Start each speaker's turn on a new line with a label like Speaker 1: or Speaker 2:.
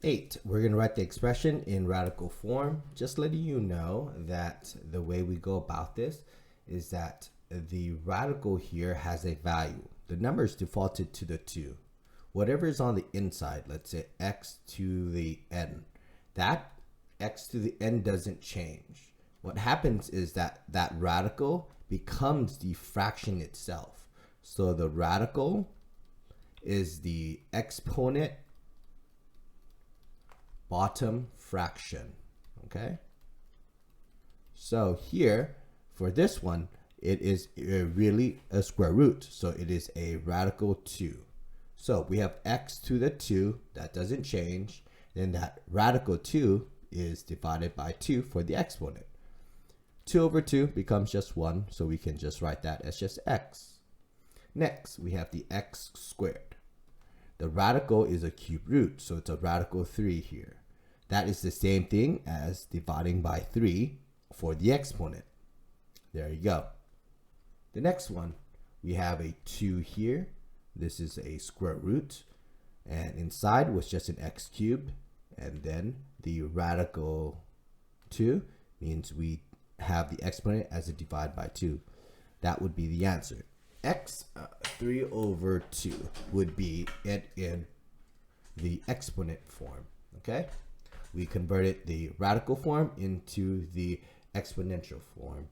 Speaker 1: 8, we're going to write the expression in radical form. Just letting you know that the way we go about this is that the radical here has a value. The number is defaulted to the 2. Whatever is on the inside, let's say x to the n, that x to the n doesn't change. What happens is that that radical becomes the fraction itself. So the radical is the exponent bottom fraction, okay? So here, for this one, it is really a square root, so it is a radical 2. So we have x to the 2, that doesn't change, then that radical 2 is divided by 2 for the exponent. 2 over 2 becomes just 1, so we can just write that as just x. Next, we have the x squared. The radical is a cube root, so it's a radical 3 here. That is the same thing as dividing by 3 for the exponent. There you go. The next one, we have a 2 here. This is a square root, and inside was just an x cubed, and then the radical 2 means we have the exponent as a divide by 2. That would be the answer. X 3 over 2 would be it in the exponent form, okay? We converted the radical form into the exponential form.